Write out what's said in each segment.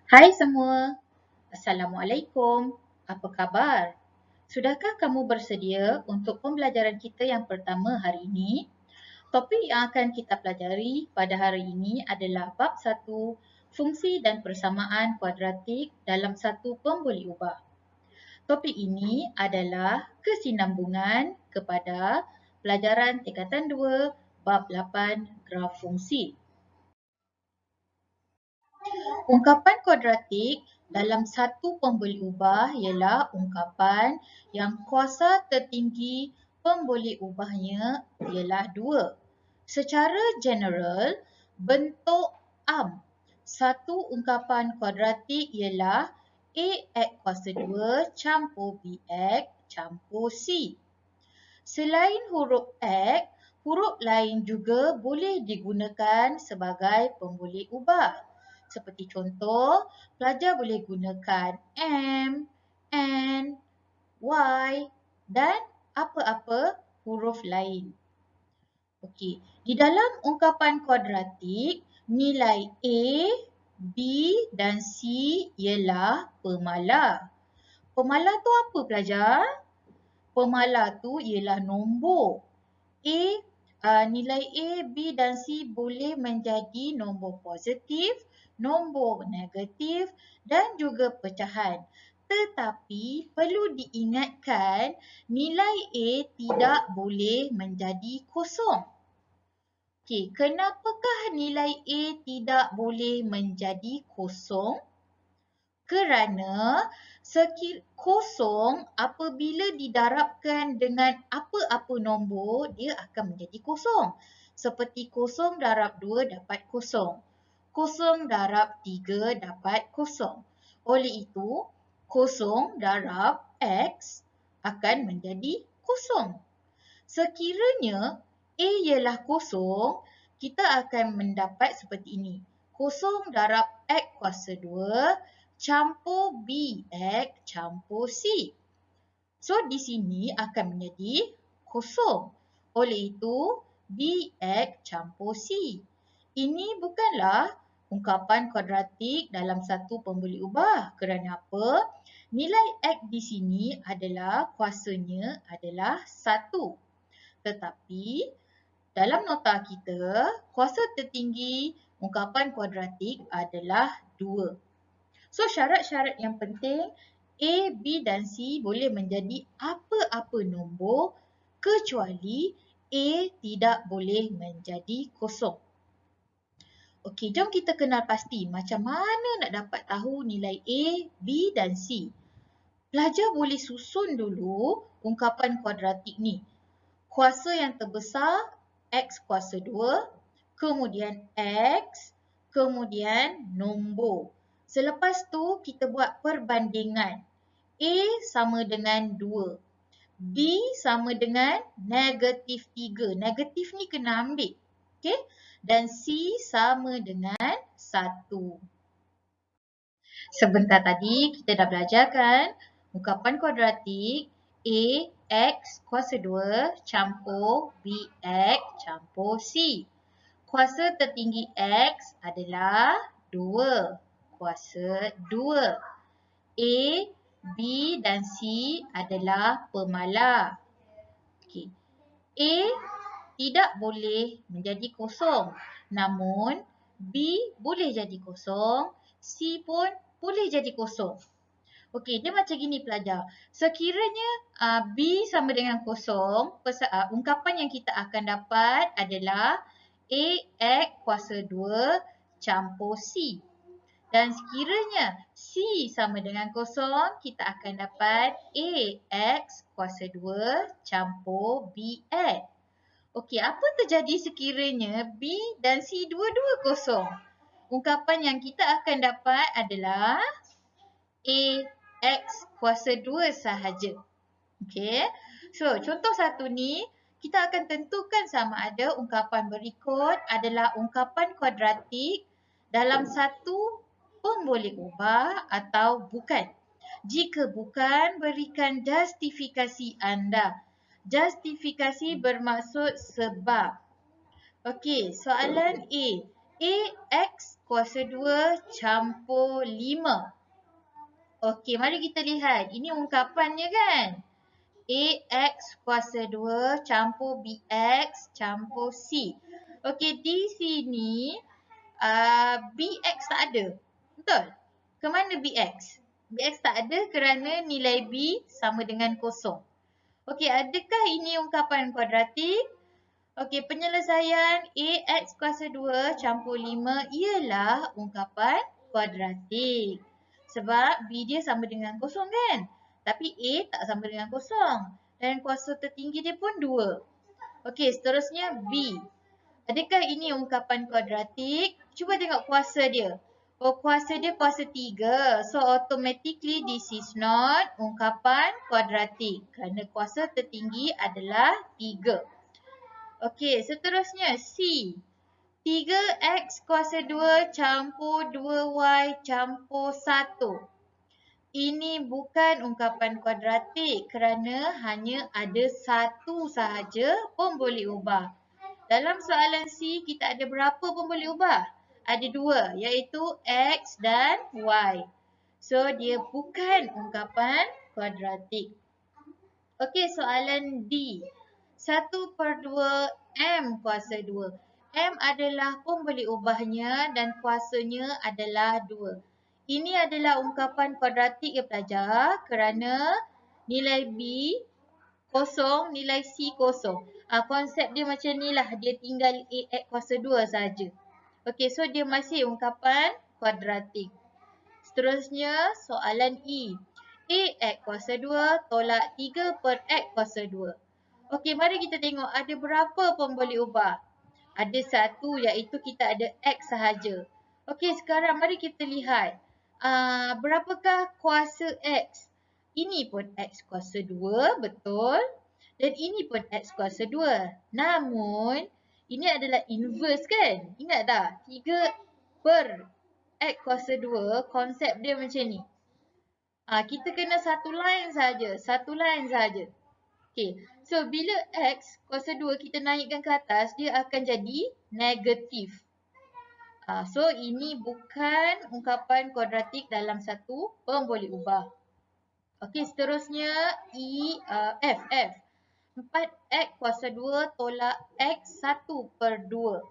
Hai semua, Assalamualaikum. Apa khabar? Sudahkah kamu bersedia untuk pembelajaran kita yang pertama hari ini? Topik yang akan kita pelajari pada hari ini adalah bab 1, fungsi dan persamaan kuadratik dalam satu pemboleh ubah. Topik ini adalah kesinambungan kepada pelajaran tingkatan 2, bab 8, graf fungsi. Ungkapan kuadratik dalam satu pemboleh ubah ialah ungkapan yang kuasa tertinggi pemboleh ubahnya ialah 2. Secara general, bentuk am satu ungkapan kuadratik ialah AX kuasa 2 campur BX campur C. Selain huruf X, huruf lain juga boleh digunakan sebagai pemboleh ubah. Seperti contoh, pelajar boleh gunakan M, N, Y dan apa-apa huruf lain. Okey, di dalam ungkapan kuadratik, nilai A, B dan C ialah pemala. Pemala tu apa pelajar? Pemala tu ialah nombor. Nilai A, B dan C boleh menjadi nombor positif, nombor negatif dan juga pecahan. Tetapi perlu diingatkan nilai A tidak boleh menjadi kosong. Okey, kenapakah nilai A tidak boleh menjadi kosong? Kerana kosong apabila didarabkan dengan apa-apa nombor, dia akan menjadi kosong. Seperti kosong darab 2 dapat kosong. Kosong darab 3 dapat kosong. Oleh itu, kosong darab X akan menjadi kosong. Sekiranya A ialah kosong, kita akan mendapat seperti ini. Kosong darab X kuasa 2 campur BX campur C. So, di sini akan menjadi kosong. Oleh itu, BX campur C. Ini bukanlah ungkapan kuadratik dalam satu pemboleh ubah. Kerana apa? Nilai X di sini adalah kuasanya adalah 1. Tetapi, dalam nota kita, kuasa tertinggi ungkapan kuadratik adalah 2. So, syarat-syarat yang penting, A, B dan C boleh menjadi apa-apa nombor kecuali A tidak boleh menjadi kosong. Okey, jom kita kenal pasti macam mana nak dapat tahu nilai A, B dan C. Pelajar boleh susun dulu ungkapan kuadratik ni. Kuasa yang terbesar X kuasa 2, kemudian X, kemudian nombor. Selepas tu kita buat perbandingan. A sama dengan 2. B sama dengan negatif 3. Negatif ni kena ambil. Okey? Dan C sama dengan 1. Sebentar tadi kita dah belajar kan ungkapan kuadratik A X kuasa 2 campur BX campur C. Kuasa tertinggi X adalah 2. Kuasa 2. A, B dan C adalah pemala. Okey. A tidak boleh menjadi kosong. Namun B boleh jadi kosong, C pun boleh jadi kosong. Okey, dia macam gini pelajar. Sekiranya B sama dengan kosong, ungkapan yang kita akan dapat adalah AX kuasa 2 campur C. Dan sekiranya C sama dengan kosong, kita akan dapat AX kuasa 2 campur BX. Okey, apa terjadi sekiranya B dan C dua-dua kosong? Ungkapan yang kita akan dapat adalah AX kuasa 2 sahaja. Okey. So, contoh satu ni, kita akan tentukan sama ada ungkapan berikut adalah ungkapan kuadratik dalam satu pemboleh ubah atau bukan. Jika bukan, berikan justifikasi anda. Justifikasi bermaksud sebab. Okey, soalan A. A AX kuasa 2 campur 5. Okey, mari kita lihat. Ini ungkapannya kan? AX kuasa 2 campur BX campur C. Okey, di sini BX tak ada. Betul? Ke mana BX? BX tak ada kerana nilai B sama dengan kosong. Okey, adakah ini ungkapan kuadratik? Okey, penyelesaian AX kuasa 2 campur 5 ialah ungkapan kuadratik. Sebab B dia sama dengan kosong kan? Tapi A tak sama dengan kosong. Dan kuasa tertinggi dia pun 2. Okey, seterusnya B. Adakah ini ungkapan kuadratik? Cuba tengok kuasa dia. Oh, kuasa dia kuasa 3. So, automatically this is not ungkapan kuadratik. Kerana kuasa tertinggi adalah 3. Okey, seterusnya C. 3x kuasa 2 campur 2y campur 1. Ini bukan ungkapan kuadratik kerana hanya ada satu sahaja pun boleh ubah. Dalam soalan C, kita ada berapa pun boleh ubah? Ada 2, iaitu x dan y. So, dia bukan ungkapan kuadratik. Okey, soalan D. 1/2 M kuasa 2. M adalah pun boleh ubahnya dan kuasanya adalah 2. Ini adalah ungkapan kuadratik ya pelajar kerana nilai B kosong, nilai C kosong. Konsep dia macam ni lah. Dia tinggal AX kuasa 2 saja. Okey, so dia masih ungkapan kuadratik. Seterusnya soalan E. AX kuasa 2 tolak 3/X kuasa 2. Okey, mari kita tengok ada berapa pun boleh ubah. Ada satu iaitu kita ada X sahaja. Okey, sekarang mari kita lihat. Berapakah kuasa X? Ini pun X kuasa 2, betul. Dan ini pun X kuasa 2. Namun, ini adalah inverse kan? Ingat tak? 3/X kuasa 2, konsep dia macam ni. Kita kena satu line saja. Satu line saja. Okay, so bila X kuasa 2 kita naikkan ke atas, dia akan jadi negatif. So ini bukan ungkapan kuadratik dalam satu pun boleh ubah. Okay, seterusnya F. 4X kuasa 2 tolak X 1/2.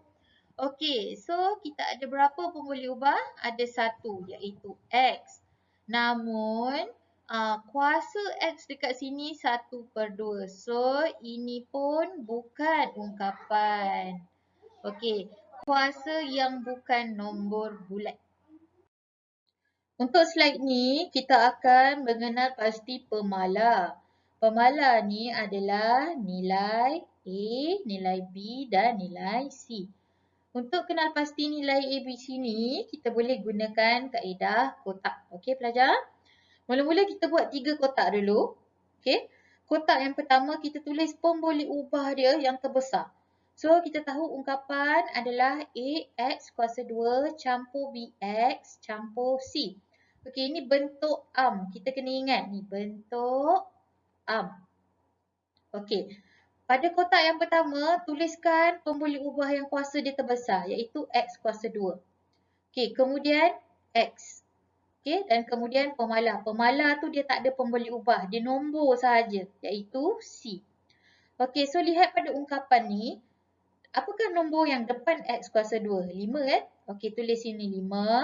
Okay, so kita ada berapa pun boleh ubah? Ada satu iaitu X. Namun, kuasa X dekat sini 1/2. So, ini pun bukan ungkapan. Okey, kuasa yang bukan nombor bulat. Untuk slide ni, kita akan mengenal pasti pemala. Pemala ni adalah nilai A, nilai B dan nilai C. Untuk kenal pasti nilai ABC ni, kita boleh gunakan kaedah kotak. Okey pelajar? Mula-mula kita buat 3 kotak dulu. Okey. Kotak yang pertama kita tulis pun boleh ubah dia yang terbesar. So kita tahu ungkapan adalah AX kuasa 2 campur BX campur C. Okey, ini bentuk Kita kena ingat ni bentuk Okey. Pada kotak yang pertama, tuliskan pemboleh ubah yang kuasa dia terbesar iaitu X kuasa 2. Okey, kemudian X. Okey, dan kemudian pemala. Pemala tu dia tak ada pemboleh ubah, dia nombor sahaja iaitu C. Okey, so lihat pada ungkapan ni, apakah nombor yang depan X kuasa 2? 5 kan? Okey, tulis sini 5.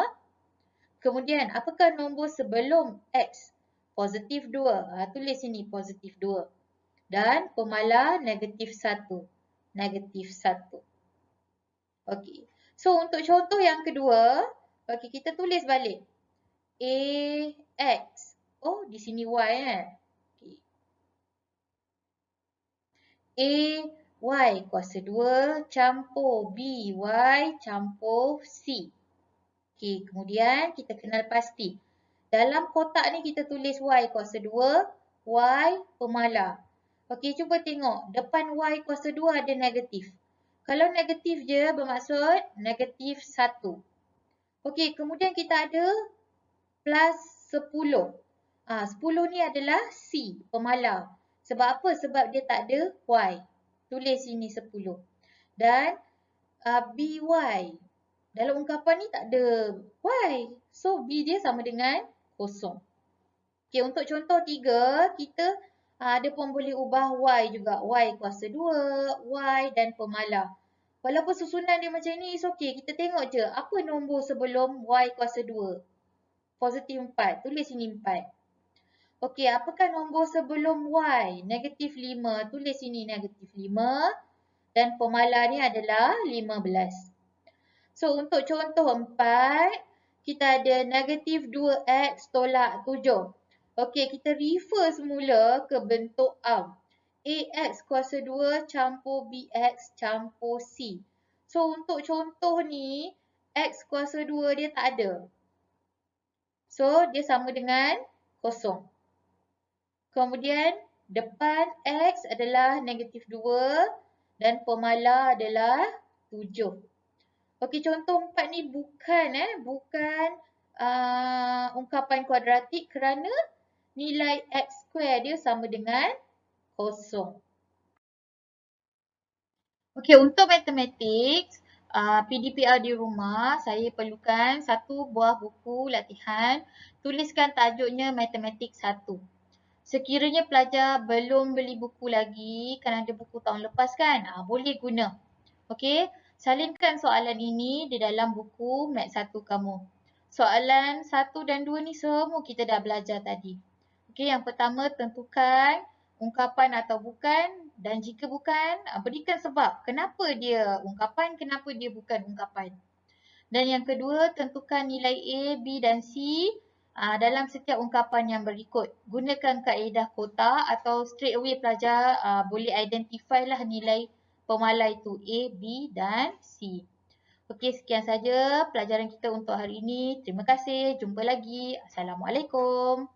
Kemudian, apakah nombor sebelum X? Positif 2. Tulis sini positif 2. Dan pemala negatif 1. Negatif 1. Okey. So, untuk contoh yang kedua, okey, kita tulis balik. AX. Oh, di sini Y kan? Okay. AY kuasa 2 campur BY campur C. Okey, kemudian kita kenal pasti. Dalam kotak ni kita tulis Y kuasa 2, Y pemala. Okey, cuba tengok. Depan Y kuasa 2 ada negatif. Kalau negatif je bermaksud negatif 1. Okey, kemudian kita ada plus 10. 10 ni adalah C, pemala. Sebab apa? Sebab dia tak ada Y. Tulis sini 10. Dan BY. Dalam ungkapan ni tak ada Y. So B dia sama dengan kosong. Okey, untuk contoh 3, kita ada pun boleh ubah Y juga. Y kuasa 2, Y dan pemalar. Walaupun susunan dia macam ni, is okay. Kita tengok je apa nombor sebelum Y kuasa 2. Positif 4. Tulis sini 4. Okey, apakah nombor sebelum Y? Negatif 5. Tulis sini negatif 5. Dan pemalar ni adalah 15. So, untuk contoh 4, kita ada negatif 2X tolak 7. Okey, kita refer semula ke bentuk ARM. AX kuasa 2 campur BX campur C. So, untuk contoh ni, X kuasa 2 dia tak ada. So, dia sama dengan kosong. Kemudian, depan X adalah negatif 2 dan pemalar adalah 7. Okey, contoh 4 ni bukan ungkapan kuadratik kerana nilai X square dia sama dengan kosong. Okey, untuk matematik, PDPR di rumah, saya perlukan satu buah buku latihan. Tuliskan tajuknya Matematik 1. Sekiranya pelajar belum beli buku lagi, kan ada buku tahun lepas kan, boleh guna. Okey, salinkan soalan ini di dalam buku Math 1 kamu. Soalan 1 dan 2 ni semua kita dah belajar tadi. Okey, yang pertama tentukan ungkapan atau bukan, dan jika bukan, berikan sebab kenapa dia ungkapan, kenapa dia bukan ungkapan. Dan yang kedua, tentukan nilai A, B dan C dalam setiap ungkapan yang berikut. Gunakan kaedah kotak atau straight away pelajar boleh identify lah nilai pemalar itu A, B dan C. Okey, sekian saja pelajaran kita untuk hari ini. Terima kasih. Jumpa lagi. Assalamualaikum.